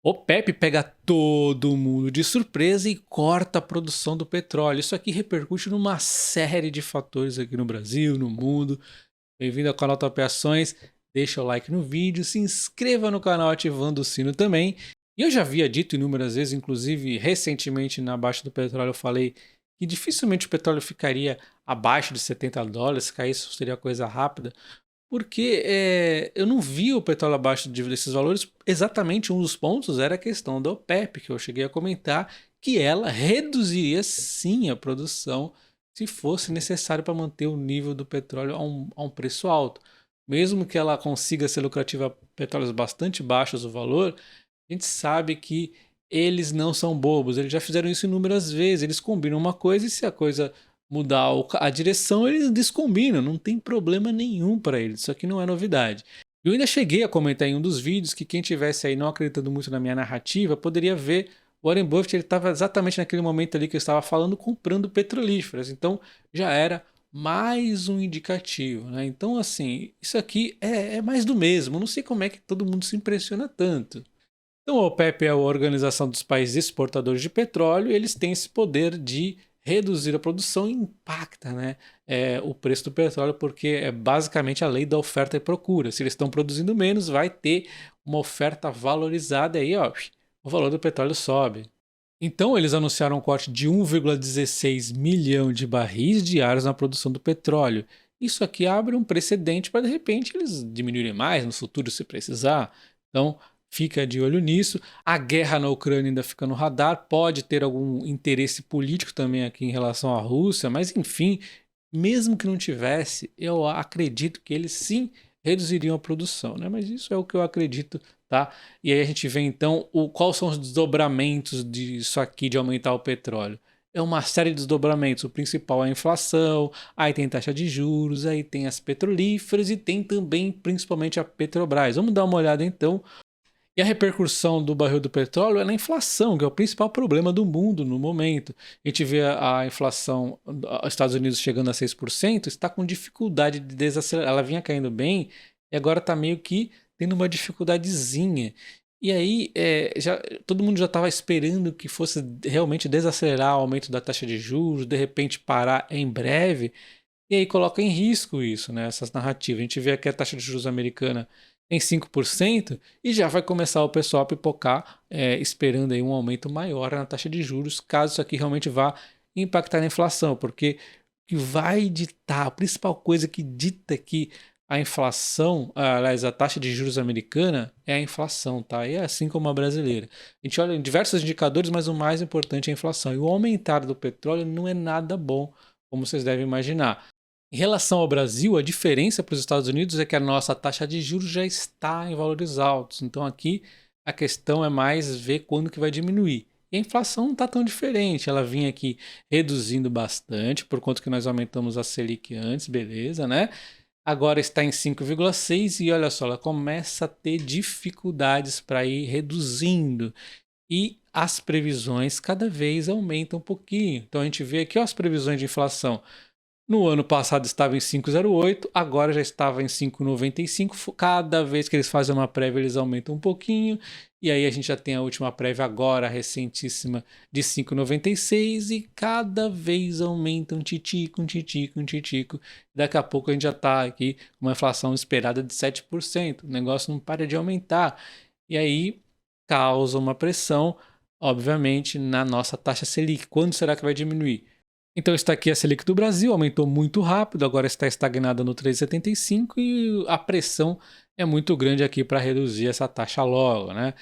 OPEP pega todo mundo de surpresa e corta a produção do petróleo. Isso aqui repercute numa série de fatores aqui no Brasil, no mundo. Bem-vindo ao canal Top Ações. Deixa o like no vídeo, se inscreva no canal ativando o sino também. E eu já havia dito inúmeras vezes, inclusive recentemente na Baixa do Petróleo eu falei que dificilmente o petróleo ficaria abaixo de $70, caísse seria coisa rápida. Porque eu não vi o petróleo abaixo desses valores. Exatamente um dos pontos era a questão da OPEP, que eu cheguei a comentar, que ela reduziria sim a produção se fosse necessário para manter o nível do petróleo a um preço alto. Mesmo que ela consiga ser lucrativa a petróleos bastante baixos o valor, a gente sabe que eles não são bobos, eles já fizeram isso inúmeras vezes, eles combinam uma coisa e se a coisa mudar a direção, eles descombinam, não tem problema nenhum para eles, isso aqui não é novidade. Eu ainda cheguei a comentar em um dos vídeos que quem tivesse aí não acreditando muito na minha narrativa, poderia ver o Warren Buffett, ele estava exatamente naquele momento ali que eu estava falando, comprando petrolíferas, então já era mais um indicativo, né? Então assim, isso aqui é mais do mesmo, não sei como é que todo mundo se impressiona tanto. Então, a OPEP é a Organização dos Países Exportadores de Petróleo e eles têm esse poder de reduzir a produção e impacta, né, o preço do petróleo, porque é basicamente a lei da oferta e procura. Se eles estão produzindo menos, vai ter uma oferta valorizada e aí, ó, o valor do petróleo sobe. Então, eles anunciaram um corte de 1,16 milhão de barris diários na produção do petróleo. Isso aqui abre um precedente para, de repente, eles diminuírem mais no futuro se precisar. Então, fica de olho nisso. A guerra na Ucrânia ainda fica no radar. Pode ter algum interesse político também aqui em relação à Rússia, mas enfim, mesmo que não tivesse, eu acredito que eles sim reduziriam a produção, né? Mas isso é o que eu acredito, tá? E aí a gente vê então quais são os desdobramentos disso aqui de aumentar o petróleo. É uma série de desdobramentos. O principal é a inflação, aí tem taxa de juros, aí tem as petrolíferas e tem também principalmente a Petrobras. Vamos dar uma olhada então. E a repercussão do barril do petróleo é na inflação, que é o principal problema do mundo no momento. A gente vê a inflação dos Estados Unidos chegando a 6%, está com dificuldade de desacelerar. Ela vinha caindo bem e agora está meio que tendo uma dificuldadezinha. E aí, todo mundo já estava esperando que fosse realmente desacelerar o aumento da taxa de juros, de repente parar em breve. E aí coloca em risco isso, né? Essas narrativas. A gente vê aqui a taxa de juros americana em 5% e já vai começar o pessoal a pipocar, esperando aí um aumento maior na taxa de juros, caso isso aqui realmente vá impactar na inflação, porque o que vai ditar, a principal coisa que dita aqui a inflação, aliás, a taxa de juros americana é a inflação, tá? E é assim como a brasileira. A gente olha em diversos indicadores, mas o mais importante é a inflação. E o aumentar do petróleo não é nada bom, como vocês devem imaginar. Em relação ao Brasil, a diferença para os Estados Unidos é que a nossa taxa de juros já está em valores altos. Então aqui a questão é mais ver quando que vai diminuir. E a inflação não está tão diferente. Ela vinha aqui reduzindo bastante, por conta que nós aumentamos a Selic antes, beleza, né? Agora está em 5,6 e olha só, ela começa a ter dificuldades para ir reduzindo. E as previsões cada vez aumentam um pouquinho. Então a gente vê aqui ó, as previsões de inflação. No ano passado estava em 5,08, agora já estava em 5,95. Cada vez que eles fazem uma prévia, eles aumentam um pouquinho. E aí a gente já tem a última prévia agora, recentíssima, de 5,96. E cada vez aumenta um titico, um titico, um titico. Daqui a pouco a gente já está aqui com uma inflação esperada de 7%. O negócio não para de aumentar. E aí causa uma pressão, obviamente, na nossa taxa Selic. Quando será que vai diminuir? Então está aqui a Selic do Brasil, aumentou muito rápido, agora está estagnada no 3,75 e a pressão é muito grande aqui para reduzir essa taxa logo, né?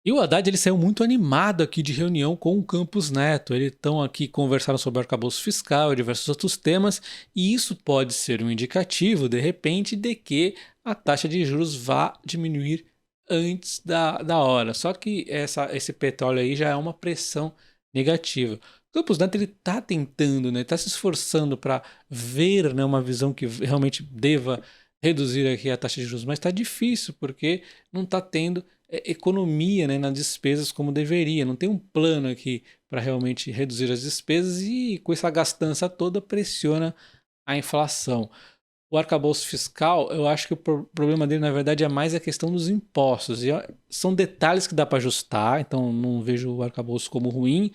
E o Haddad ele saiu muito animado aqui de reunião com o Campos Neto. Eles estão aqui conversando sobre o arcabouço fiscal e diversos outros temas, e isso pode ser um indicativo, de repente, de que a taxa de juros vá diminuir antes da hora. Só que esse petróleo aí já é uma pressão negativa. O Campos Neto ele está tentando, né, está se esforçando para ver, né, uma visão que realmente deva reduzir aqui a taxa de juros, mas está difícil porque não está tendo economia, né, nas despesas como deveria. Não tem um plano aqui para realmente reduzir as despesas e com essa gastança toda pressiona a inflação. o arcabouço fiscal, eu acho que o problema dele, na verdade, é mais a questão dos impostos. E são detalhes que dá para ajustar, então não vejo o arcabouço como ruim.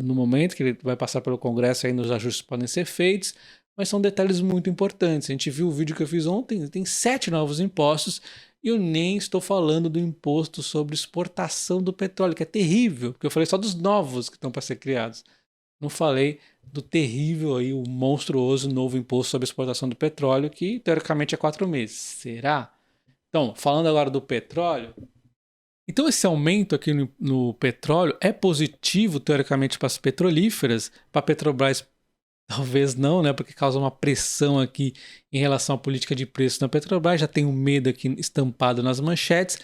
No momento que ele vai passar pelo Congresso, ainda os ajustes podem ser feitos, mas são detalhes muito importantes. A gente viu o vídeo que eu fiz ontem, tem 7 novos impostos, e eu nem estou falando do imposto sobre exportação do petróleo, que é terrível, porque eu falei só dos novos que estão para ser criados. Não falei do terrível aí, o monstruoso novo imposto sobre exportação do petróleo, que teoricamente é 4 meses. Será? Então, falando agora do petróleo, então esse aumento aqui no petróleo é positivo teoricamente para as petrolíferas, para a Petrobras talvez não, né, porque causa uma pressão aqui em relação à política de preço na Petrobras, já tem um medo aqui estampado nas manchetes.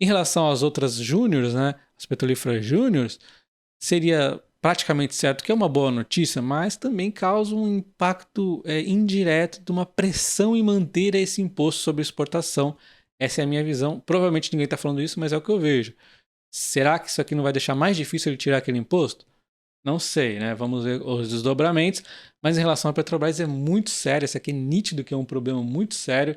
Em relação às outras júniores, né, as petrolíferas júniores, seria praticamente certo que é uma boa notícia, mas também causa um impacto indireto de uma pressão em manter esse imposto sobre exportação. Essa é a minha visão. Provavelmente ninguém está falando isso, mas é o que eu vejo. Será que isso aqui não vai deixar mais difícil ele tirar aquele imposto? Não sei, né? Vamos ver os desdobramentos. Mas em relação à Petrobras é muito sério. Isso aqui é nítido que é um problema muito sério.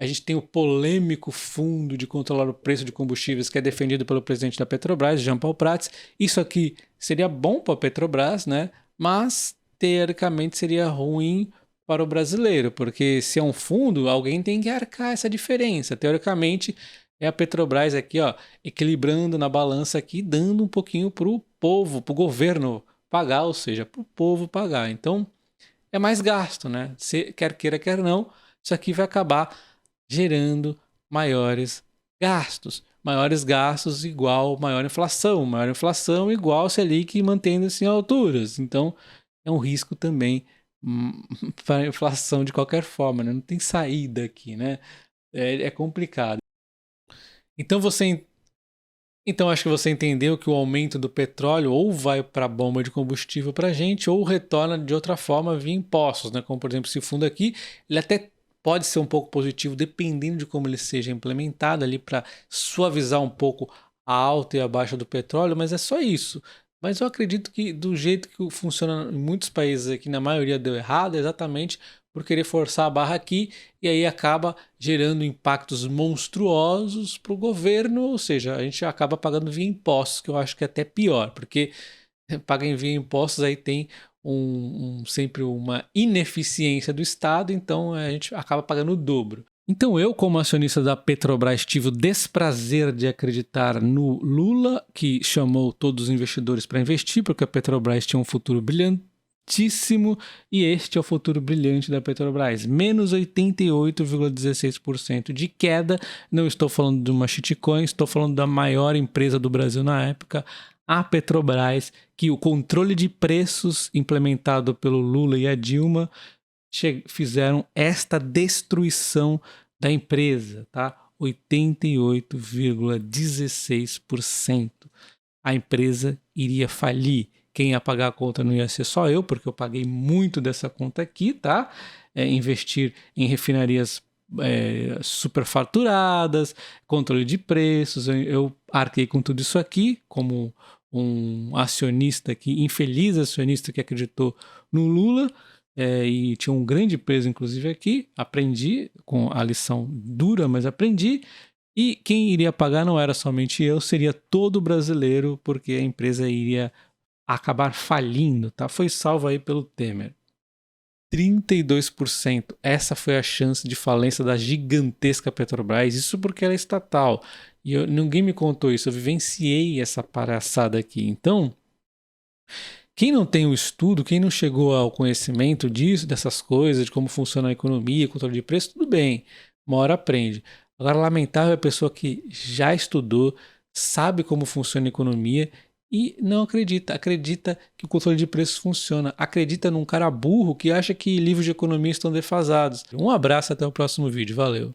A gente tem o polêmico fundo de controlar o preço de combustíveis que é defendido pelo presidente da Petrobras, Jean Paul Prats. Isso aqui seria bom para a Petrobras, né? Mas teoricamente seria ruim para o brasileiro, porque se é um fundo, alguém tem que arcar essa diferença. Teoricamente é a Petrobras aqui, ó, equilibrando na balança aqui, dando um pouquinho para o povo, para o governo pagar, ou seja, para o povo pagar. Então é mais gasto, né? Se quer queira, quer não, isso aqui vai acabar gerando maiores gastos. Maiores gastos igual maior inflação igual Selic mantendo-se em alturas. Então, é um risco também para a inflação de qualquer forma, né? Não tem saída aqui, né? É complicado. Então acho que você entendeu que o aumento do petróleo ou vai para a bomba de combustível para a gente ou retorna de outra forma via impostos, né? Como por exemplo esse fundo aqui, ele até pode ser um pouco positivo dependendo de como ele seja implementado ali para suavizar um pouco a alta e a baixa do petróleo, mas é só isso. Mas eu acredito que do jeito que funciona em muitos países aqui, na maioria deu errado, exatamente por querer forçar a barra aqui, e aí acaba gerando impactos monstruosos para o governo, ou seja, a gente acaba pagando via impostos, que eu acho que é até pior, porque paga via impostos aí tem sempre uma ineficiência do Estado, então a gente acaba pagando o dobro. Então eu, como acionista da Petrobras, tive o desprazer de acreditar no Lula, que chamou todos os investidores para investir, porque a Petrobras tinha um futuro brilhantíssimo, e este é o futuro brilhante da Petrobras. Menos 88,16% de queda. Não estou falando de uma shitcoin, estou falando da maior empresa do Brasil na época, a Petrobras, que o controle de preços implementado pelo Lula e a Dilma fizeram esta destruição da empresa, tá? 88,16%. A empresa iria falir. Quem ia pagar a conta não ia ser só eu, porque eu paguei muito dessa conta aqui, tá? Investir em refinarias superfaturadas, controle de preços, eu arquei com tudo isso aqui, como um acionista aqui, infeliz acionista que acreditou no Lula, e tinha um grande peso, inclusive, aqui. Aprendi com a lição dura, mas aprendi. E quem iria pagar não era somente eu, seria todo brasileiro, porque a empresa iria acabar falindo, tá? Foi salvo aí pelo Temer. 32%. Essa foi a chance de falência da gigantesca Petrobras. Isso porque ela é estatal. E ninguém me contou isso. Eu vivenciei essa palhaçada aqui. Então, quem não tem o estudo, quem não chegou ao conhecimento disso, dessas coisas, de como funciona a economia, controle de preço, tudo bem, uma hora aprende. Agora, lamentável é a pessoa que já estudou, sabe como funciona a economia e não acredita que o controle de preços funciona, acredita num cara burro que acha que livros de economia estão defasados. Um abraço, até o próximo vídeo, valeu!